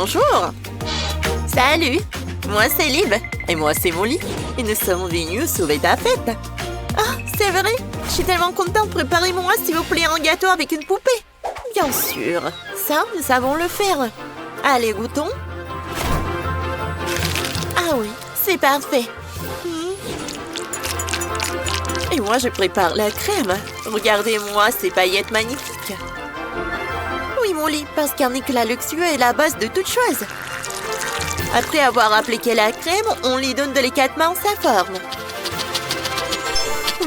Bonjour. Salut. Moi, c'est Lib. Et moi, c'est Molly. Et nous sommes venus sauver ta fête. Ah, c'est vrai. Je suis tellement contente. Préparez-moi, s'il vous plaît, un gâteau avec une poupée. Bien sûr. Ça, nous savons le faire. Allez, goûtons. Ah oui, c'est parfait. Et moi, je prépare la crème. Regardez-moi ces paillettes magnifiques. Oui, Molly, parce qu'un éclat luxueux est la base de toute chose. Après avoir appliqué la crème, on lui donne de l'éclatement sa forme.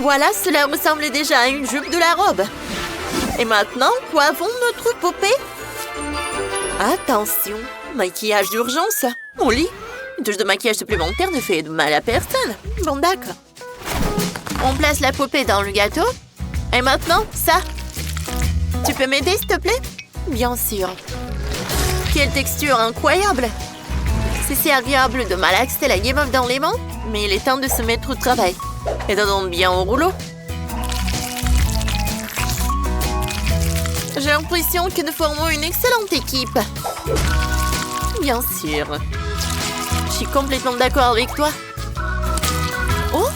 Voilà, cela ressemble déjà à une jupe de la robe. Et maintenant, coiffons notre poupée. Attention, maquillage d'urgence. Molly, une touche de maquillage supplémentaire ne fait de mal à personne. Bon, d'accord. On place la poupée dans le gâteau. Et maintenant, ça. Tu peux m'aider, s'il te plaît? Bien sûr. Quelle texture incroyable! C'est si agréable de malaxer la guimauve dans les mains, mais il est temps de se mettre au travail. Et donnons bien au rouleau. J'ai l'impression que nous formons une excellente équipe. Bien sûr. Je suis complètement d'accord avec toi. Oh!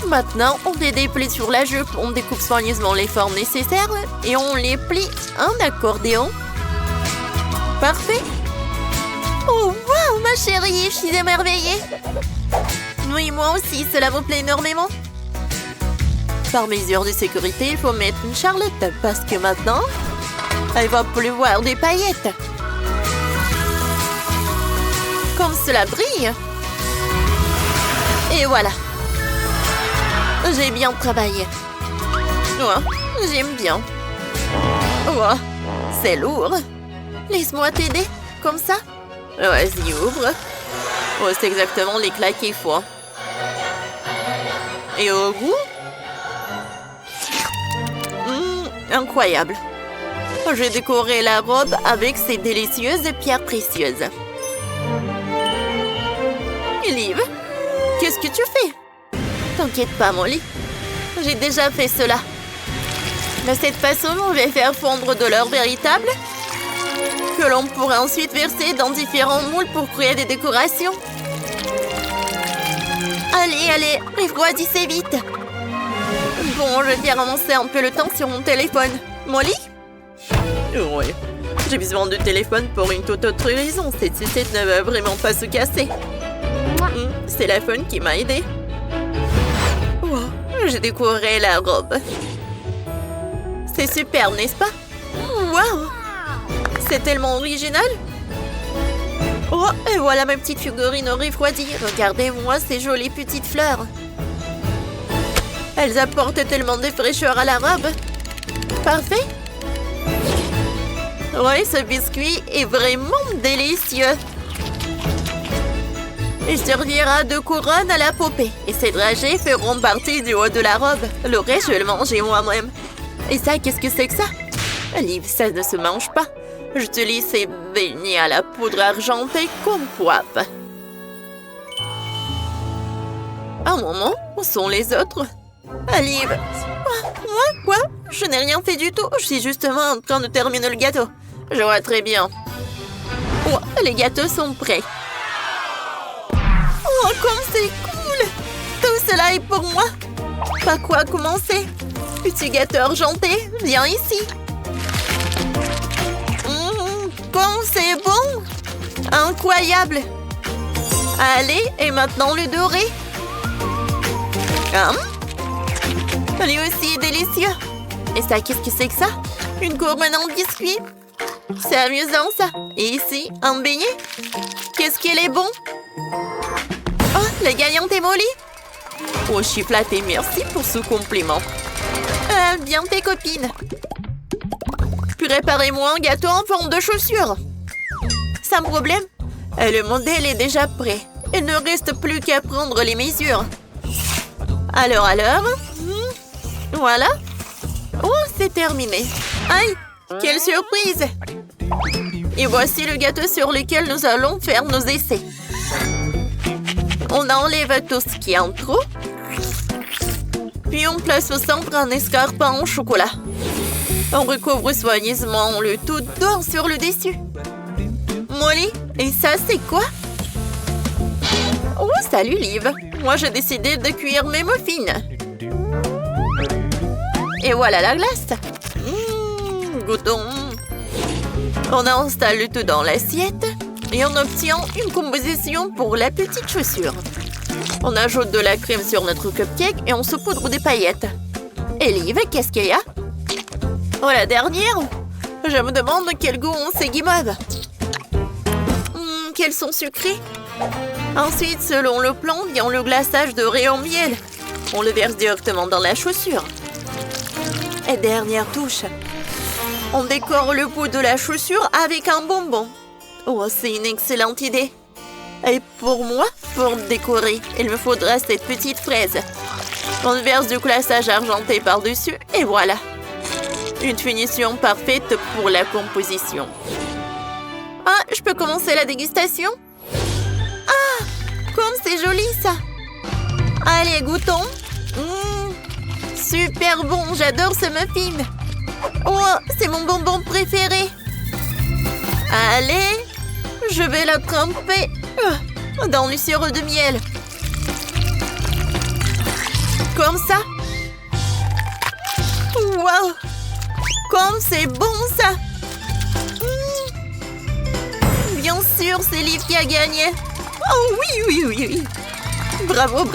Maintenant, on les déplie sur la jupe, on découpe soigneusement les formes nécessaires et on les plie en accordéon. Parfait. Oh, wow, ma chérie, je suis émerveillée. Oui, moi aussi, cela me plaît énormément. Par mesure de sécurité, il faut mettre une charlotte parce que maintenant, elle va pleuvoir des paillettes. Comme cela brille. Et voilà. J'ai bien travaillé. Ouais, j'aime bien. Ouais, c'est lourd. Laisse-moi t'aider, comme ça. Vas-y, ouvre. Oh, c'est exactement l'éclat qu'il faut. Et au goût? Incroyable. J'ai décoré la robe avec ces délicieuses pierres précieuses. Liv, qu'est-ce que tu fais? T'inquiète pas, Molly. J'ai déjà fait cela. De cette façon, on va faire fondre de l'or véritable que l'on pourra ensuite verser dans différents moules pour créer des décorations. Allez, refroidissez vite. Bon, je viens ramasser un peu le temps sur mon téléphone. Molly? Oui. J'ai besoin de téléphone pour une toute autre raison. Cette sucette ne va vraiment pas se casser. C'est l'iPhone qui m'a aidée. J'ai décoré la robe. C'est super, n'est-ce pas? Wow! C'est tellement original. Oh, et voilà ma petite figurine refroidie. Regardez-moi ces jolies petites fleurs. Elles apportent tellement de fraîcheur à la robe. Parfait. Oui, ce biscuit est vraiment délicieux. Il servira de couronne à la poupée. Et ces dragées feront partie du haut de la robe. Le reste, je vais le manger moi-même. Et ça, qu'est-ce que c'est que ça? Liv, ça ne se mange pas. J'utilise ces beignets à la poudre argentée comme coiffe. Un moment, où sont les autres? Liv. Moi, quoi? Je n'ai rien fait du tout. Je suis justement en train de terminer le gâteau. Je vois très bien. Oh, les gâteaux sont prêts. Oh, comme c'est cool! Tout cela est pour moi. Par quoi commencer? Petit gâteau argenté, viens ici. Comme c'est bon! Incroyable! Allez, et maintenant le doré. Lui aussi est délicieux. Et ça, qu'est-ce que c'est que ça? Une couronne en biscuit. C'est amusant, ça. Et ici, un beignet. Qu'est-ce qu'il est bon? Oh, le gagnant est Molly. Oh, je suis flattée. Merci pour ce compliment. Bien tes copines. Préparez-moi un gâteau en forme de chaussure. Sans problème. Le modèle est déjà prêt. Il ne reste plus qu'à prendre les mesures. Alors. Voilà. Oh, c'est terminé. Aïe, quelle surprise! Et voici le gâteau sur lequel nous allons faire nos essais. On enlève tout ce qui est en trop. Puis on place au centre un escarpin en chocolat. On recouvre soigneusement le tout d'or sur le dessus. Molly, et ça, c'est quoi? Oh, salut, Liv. Moi, j'ai décidé de cuire mes muffins. Et voilà la glace. Goûtons. On installe tout dans l'assiette et on obtient une composition pour la petite chaussure. On ajoute de la crème sur notre cupcake et on saupoudre des paillettes. Et Liv, qu'est-ce qu'il y a? Oh, la dernière? Je me demande quel goût ont ces guimauves. Qu'elles sont sucrées. Ensuite, selon le plan, vient le glaçage de rayon miel. On le verse directement dans la chaussure. Et dernière touche. On décore le bout de la chaussure avec un bonbon. Oh, c'est une excellente idée. Et pour moi, pour décorer, il me faudra cette petite fraise. On verse du glaçage argenté par-dessus et voilà. Une finition parfaite pour la composition. Ah, je peux commencer la dégustation? Ah, comme c'est joli ça! Allez, goûtons! Super bon, j'adore ce muffin! Oh, c'est mon bonbon préféré! Allez, je vais la tremper dans le sirop de miel. Comme ça. Wow! Comme c'est bon ça! Bien sûr, c'est Liv qui a gagné. Oh oui. Bravo.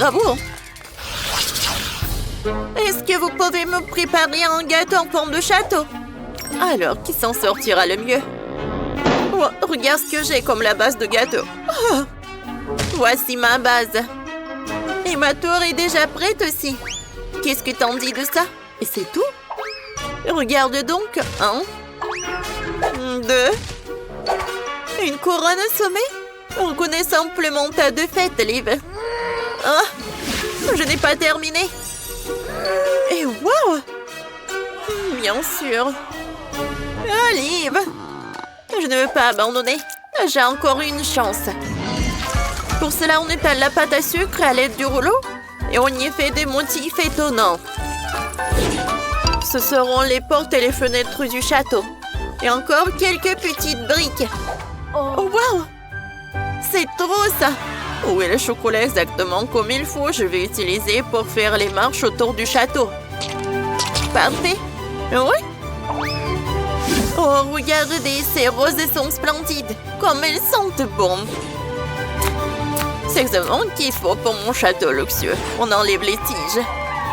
Est-ce que vous pouvez me préparer un gâteau en forme de château? Alors, qui s'en sortira le mieux? Oh, regarde ce que j'ai comme la base de gâteau. Oh, voici ma base. Et ma tour est déjà prête aussi. Qu'est-ce que t'en dis de ça? Et c'est tout? Regarde donc. 1, 2... Une couronne au sommet? On connaît simplement ta défaite, Liv. Oh, je n'ai pas terminé. Et wow! Bien sûr. Ah, Liv. Je ne veux pas abandonner. J'ai encore une chance. Pour cela, on étale la pâte à sucre à l'aide du rouleau et on y fait des motifs étonnants. Ce seront les portes et les fenêtres du château. Et encore quelques petites briques. Oh, wow! C'est trop, ça! Où est le chocolat exactement comme il faut? Je vais utiliser pour faire les marches autour du château. Parfait! Oui? Oh, regardez, ces roses sont splendides! Comme elles sentent bon! C'est exactement ce qu'il faut pour mon château luxueux. On enlève les tiges.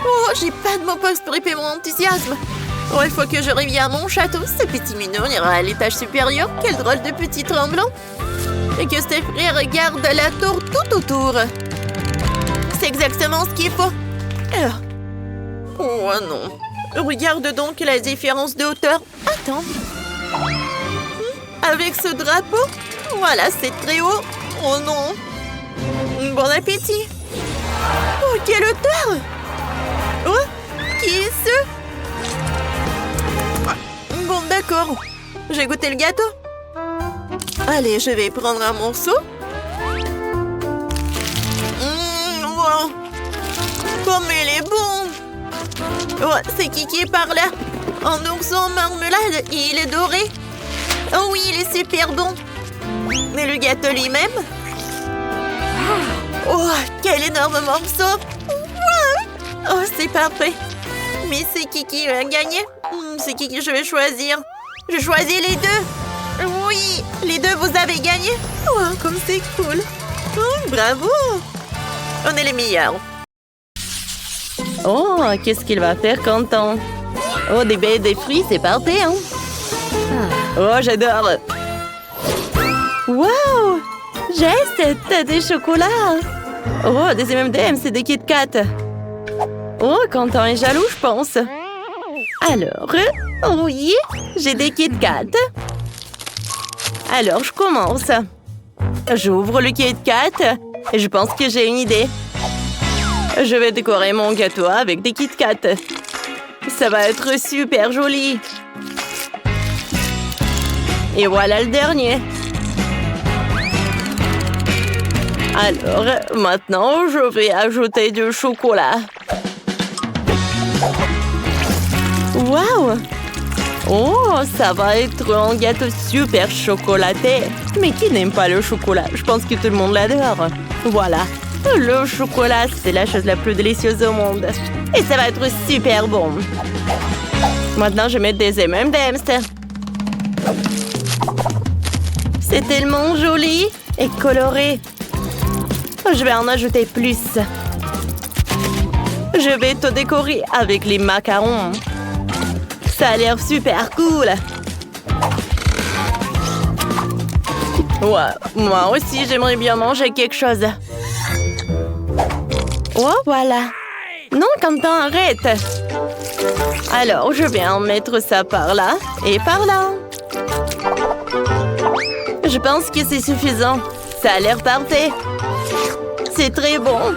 Oh, j'ai pas de mots pour exprimer mon enthousiasme! Oh, il faut que je revienne à mon château. Ce petit minot ira à l'étage supérieur. Quel drôle de petit tremblant. Et que ses frères regardent la tour tout autour. C'est exactement ce qu'il faut. Oh non. Regarde donc la différence de hauteur. Attends. Avec ce drapeau? Voilà, c'est très haut. Oh non. Bon appétit. Oh, quelle hauteur! Oh, qui est ce? Bon, d'accord. J'ai goûté le gâteau. Allez, je vais prendre un morceau. Wow. Comme il est bon. Oh, c'est qui est par là? Un ourson en marmelade et il est doré. Oh oui, il est super bon. Mais le gâteau lui-même? Oh, quel énorme morceau. Wow. Oh, c'est parfait. Mais c'est qui va gagner? C'est qui que je vais choisir? Je choisis les deux. Oui, les deux, vous avez gagné. Oh, comme c'est cool. Oh, bravo. On est les meilleurs. Oh, qu'est-ce qu'il va faire, Quentin? Oh, des baies et des fruits, c'est parfait, hein? Oh, j'adore. Wow! J'ai cette des chocolats. Oh, des M&M's, c'est des Kit Kat. Oh, Quentin est jaloux, je pense. Alors, oui, j'ai des Kit Kat. Alors, je commence. J'ouvre le Kit Kat et je pense que j'ai une idée. Je vais décorer mon gâteau avec des Kit Kat. Ça va être super joli. Et voilà le dernier. Alors, maintenant, je vais ajouter du chocolat. Waouh! Oh, ça va être un gâteau super chocolaté. Mais qui n'aime pas le chocolat? Je pense que tout le monde l'adore. Voilà. Le chocolat, c'est la chose la plus délicieuse au monde. Et ça va être super bon. Maintenant, je vais mettre des M&M's. C'est tellement joli et coloré. Je vais en ajouter plus. Je vais tout décorer avec les macarons. Ça a l'air super cool. Ouais, moi aussi, j'aimerais bien manger quelque chose. Oh, voilà. Non, Quentin, arrête. Alors, je vais en mettre ça par là et par là. Je pense que c'est suffisant. Ça a l'air parfait. C'est très bon.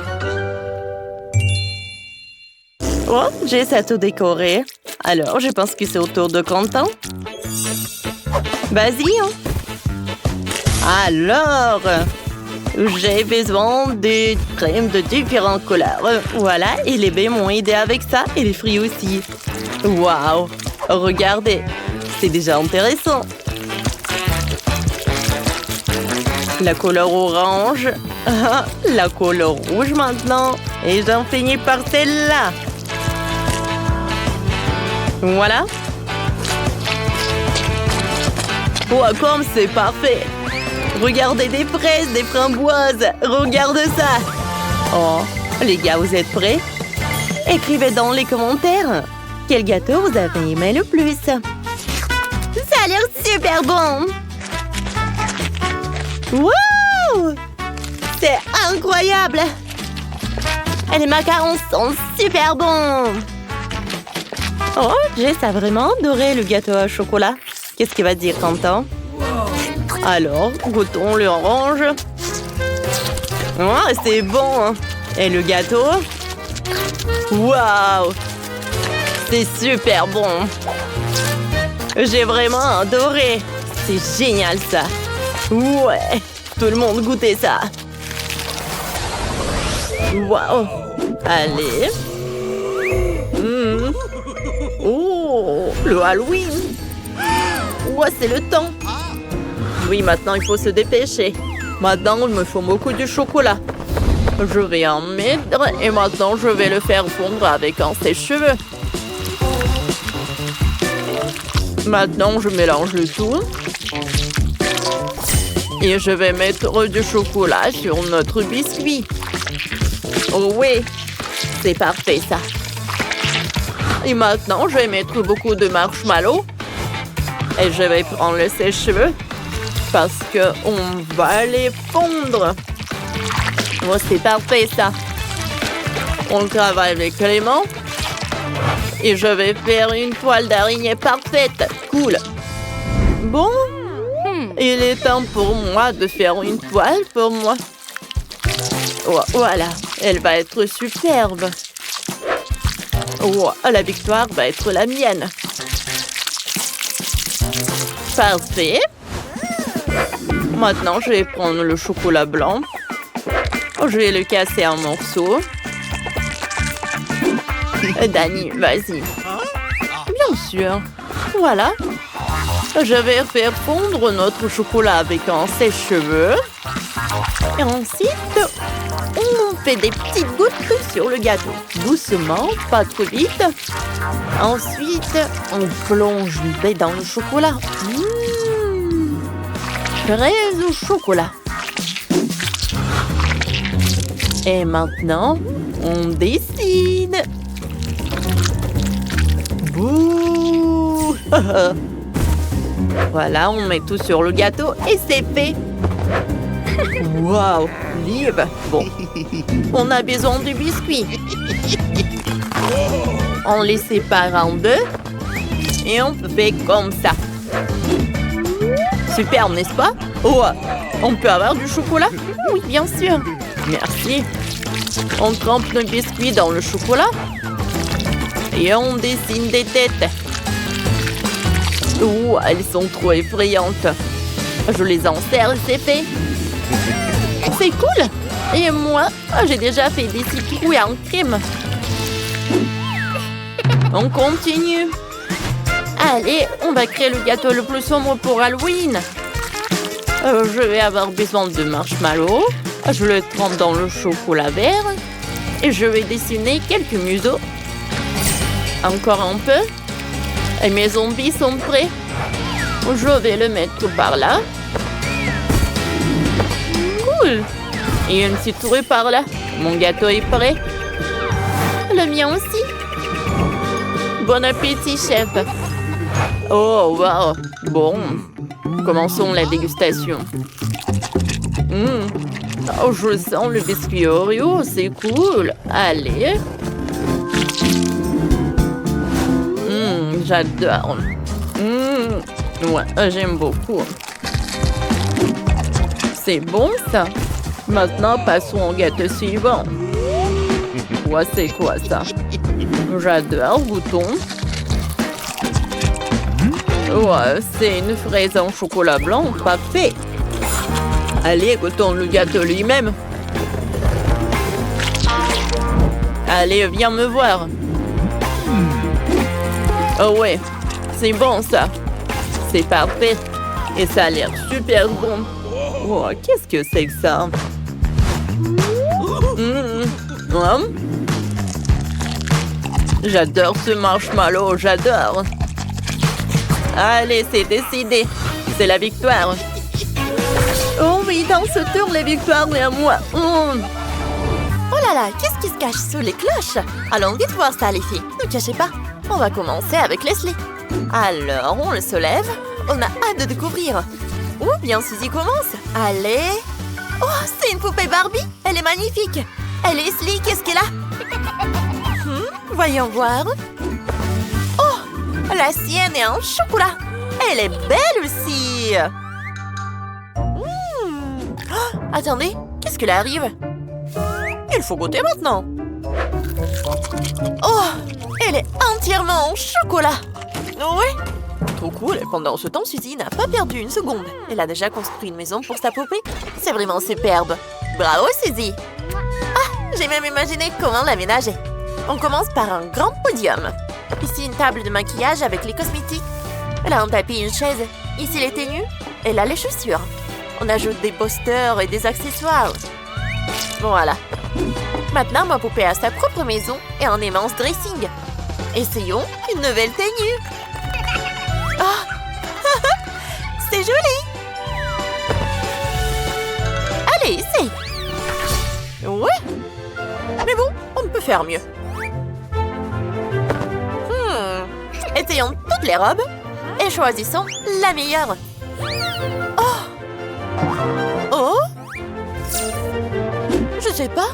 Oh, j'ai ça tout décoré. Alors, je pense que c'est au tour de Quentin. Vas-y, hein. Alors, j'ai besoin de crèmes de différentes couleurs. Voilà, et les baies m'ont aidé avec ça, et les fruits aussi. Waouh! Regardez, c'est déjà intéressant. La couleur orange, la couleur rouge maintenant, et j'en finis par celle-là. Voilà. Oh, comme c'est parfait. Regardez des fraises, des framboises. Regarde ça. Oh, les gars, vous êtes prêts? Écrivez dans les commentaires. Quel gâteau vous avez aimé le plus? Ça a l'air super bon. Wow! C'est incroyable. Et les macarons sont super bons. Oh, Jess a vraiment adoré le gâteau au chocolat. Qu'est-ce qu'il va dire, Quentin? Alors, goûtons l'orange. Oh, c'est bon. Et le gâteau? Waouh! C'est super bon. J'ai vraiment adoré. C'est génial, ça. Ouais, tout le monde goûtait ça. Waouh! Allez. Oh, le Halloween. Ouais, c'est le temps. Oui, maintenant, il faut se dépêcher. Maintenant, il me faut beaucoup de chocolat. Je vais en mettre et maintenant, je vais le faire fondre avec un sèche-cheveux. Maintenant, je mélange le tout. Et je vais mettre du chocolat sur notre biscuit. Oh oui, c'est parfait, ça. Et maintenant, je vais mettre beaucoup de marshmallows. Et je vais prendre le sèche-cheveux parce qu'on va les fondre. Oh, c'est parfait, ça. On travaille avec Clément. Et je vais faire une toile d'araignée parfaite. Cool. Bon, il est temps pour moi de faire une toile pour moi. Oh, voilà, elle va être superbe. Oh, la victoire va être la mienne. Parfait. Maintenant, je vais prendre le chocolat blanc. Je vais le casser en morceaux. Dani, vas-y. Bien sûr. Voilà. Je vais faire fondre notre chocolat avec un sèche-cheveux. Et ensuite, on fait des petites gouttes sur le gâteau. Doucement, pas trop vite. Ensuite, on plonge le dé dans le chocolat. Fraise au chocolat. Et maintenant, on dessine. Bouh! Voilà, on met tout sur le gâteau et c'est fait. Waouh, Liv. Bon, on a besoin du biscuit. On les sépare en deux et on fait comme ça. Super, n'est-ce pas? Oh, on peut avoir du chocolat? Oui, bien sûr. Merci. On trempe le biscuit dans le chocolat et on dessine des têtes. Oh, elles sont trop effrayantes. Je les enserre et c'est fait. C'est cool. Et moi, j'ai déjà fait des citrouilles en crème. On continue. Allez, on va créer le gâteau le plus sombre pour Halloween. Je vais avoir besoin de marshmallows. Je le trempe dans le chocolat vert. Et je vais dessiner quelques museaux. Encore un peu. Et mes zombies sont prêts. Je vais le mettre par là. Cool. Et une petite souris par là. Mon gâteau est prêt. Le mien aussi. Bon appétit, chef. Oh, wow. Bon. Commençons la dégustation. Oh, je sens le biscuit Oreo. C'est cool. Allez. J'adore. Ouais, j'aime beaucoup. C'est bon, ça. Maintenant, passons au gâteau suivant. Ouais, c'est quoi, ça? J'adore, goûtons. Ouais, c'est une fraise en chocolat blanc. Parfait. Allez, goûtons le gâteau lui-même. Allez, viens me voir. Oh ouais, c'est bon ça. C'est parfait. Et ça a l'air super bon. Oh, qu'est-ce que c'est que ça? J'adore ce marshmallow, j'adore. Allez, c'est décidé. C'est la victoire. Oh oui, dans ce tour, la victoire est à moi. Oh là là, qu'est-ce qui se cache sous les cloches? Allons vite voir ça, les filles. Ne cachez pas. On va commencer avec Leslie. Alors, on le soulève. On a hâte de découvrir. Ou bien Suzy commence. Allez. Oh, c'est une poupée Barbie. Elle est magnifique. Et Leslie, qu'est-ce qu'elle a? Voyons voir. Oh, la sienne est en chocolat. Elle est belle aussi. Oh, attendez, qu'est-ce qu'il arrive? Il faut goûter maintenant. Oh, elle est entièrement en chocolat. Ouais. Trop cool. Pendant ce temps, Suzy n'a pas perdu une seconde. Elle a déjà construit une maison pour sa poupée. C'est vraiment superbe. Bravo, Suzy. Ah, j'ai même imaginé comment l'aménager. On commence par un grand podium. Ici, une table de maquillage avec les cosmétiques. Elle a un tapis et une chaise. Ici, les tenues. Elle a les chaussures. On ajoute des posters et des accessoires. Voilà. Maintenant, ma poupée a sa propre maison et un immense dressing. Essayons une nouvelle tenue. Oh, c'est joli. Allez, essaye. Ouais. Mais bon, on peut faire mieux. Essayons toutes les robes et choisissons la meilleure. Oh, je sais pas.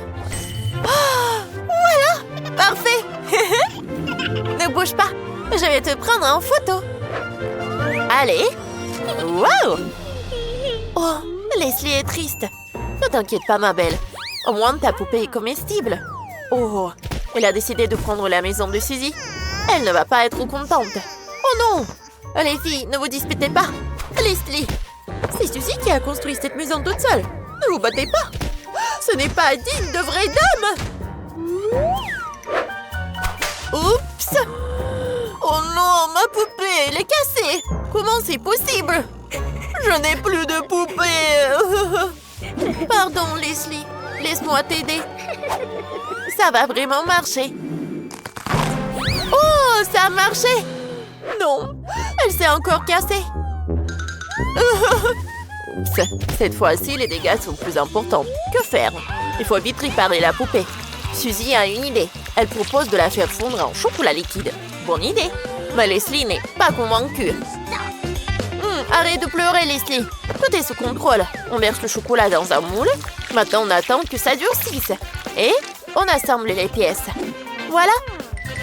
Voilà, parfait. Ne bouge pas, je vais te prendre en photo. Allez. Wow. Oh, Leslie est triste. Ne t'inquiète pas, ma belle. Au moins, ta poupée est comestible. Oh, elle a décidé de prendre la maison de Suzy. Elle ne va pas être contente. Oh non. Les filles, ne vous disputez pas. Leslie, c'est Suzy qui a construit cette maison toute seule. Ne vous battez pas. Ce n'est pas digne de vraie dame. Oups. Oh non, ma poupée, elle est cassée. Comment c'est possible? Je n'ai plus de poupée. Pardon, Leslie. Laisse-moi t'aider. Ça va vraiment marcher. Oh, ça a marché. Non, elle s'est encore cassée. Oups, cette fois-ci, les dégâts sont plus importants. Que faire? Il faut vite réparer la poupée. Suzy a une idée. Elle propose de la faire fondre en chocolat liquide. Bonne idée. Mais Leslie n'est pas convaincue. Arrête de pleurer, Leslie. Tout est sous contrôle. On verse le chocolat dans un moule. Maintenant, on attend que ça durcisse. Et on assemble les pièces. Voilà.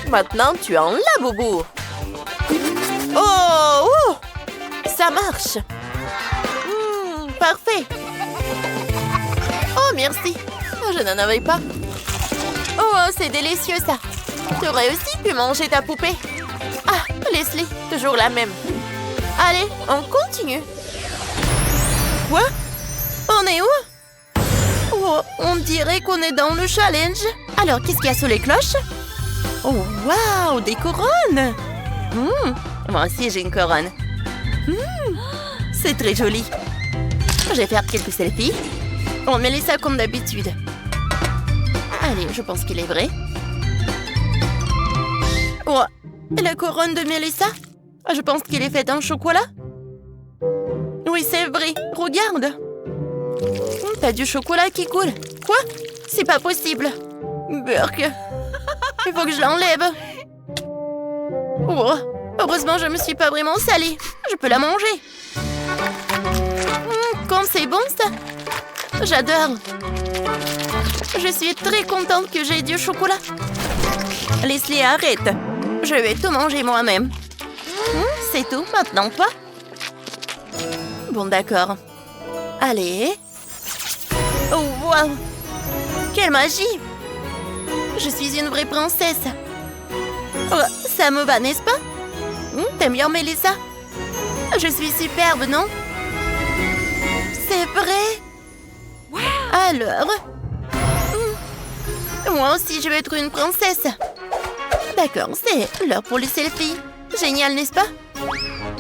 Maintenant, tu en l'as, Boubou. Oh, oh, ça marche. Parfait. Oh, merci. Je n'en avais pas. Oh, c'est délicieux, ça. Tu aurais aussi pu manger ta poupée. Ah, Leslie, toujours la même. Allez, on continue. Quoi? On est où? Oh, on dirait qu'on est dans le challenge. Alors, qu'est-ce qu'il y a sous les cloches? Oh, waouh, des couronnes. Moi aussi, j'ai une couronne. C'est très joli. Je vais faire quelques selfies. On met ça comme d'habitude. Allez, je pense qu'il est vrai. Oh, la couronne de Mélissa? Je pense qu'il est fait en chocolat. Oui, c'est vrai. Regarde. T'as du chocolat qui coule. Quoi? C'est pas possible. Burk. Il faut que je l'enlève. Oh, heureusement, je me suis pas vraiment salée. Je peux la manger. Comme c'est bon, ça. J'adore. Je suis très contente que j'ai du chocolat. Leslie, arrête. Je vais tout manger moi-même. C'est tout, maintenant, toi. Bon, d'accord. Allez. Oh, wow. Quelle magie. Je suis une vraie princesse. Oh, ça me va, n'est-ce pas? T'aimes bien, Mélissa? Je suis superbe, non? C'est vrai? Wow. Alors? Moi aussi, je vais être une princesse. D'accord, c'est l'heure pour les selfies. Génial, n'est-ce pas?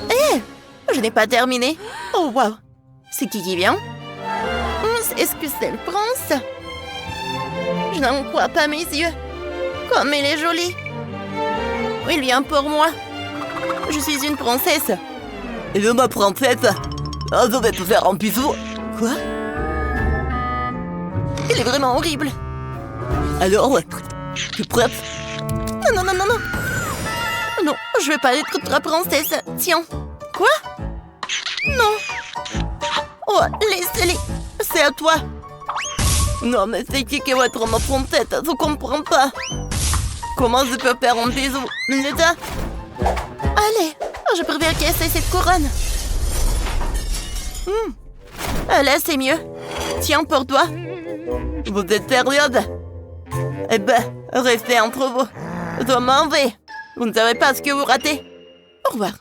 Eh, je n'ai pas terminé. Oh, wow. C'est qui vient? Est-ce que c'est le prince? Je n'en crois pas mes yeux. Comme elle est jolie. Il vient pour moi. Je suis une princesse. Et ma princesse? Je vais te faire un bisou. Quoi? Il est vraiment horrible. Alors, tu es prête? Non, non, non, non, non. Non, je vais pas être ta princesse. Tiens. Quoi? Non. Oh, laisse-les. C'est à toi. Non, mais c'est qui va être ma princesse? Je comprends pas. Comment je peux faire un bisou? Mélissa? Allez, je préfère casser cette couronne. Là, c'est mieux. Tiens, pour toi. Vous êtes sérieuse? Eh ben, restez entre vous. Je m'en vais. Vous ne savez pas ce que vous ratez. Au revoir.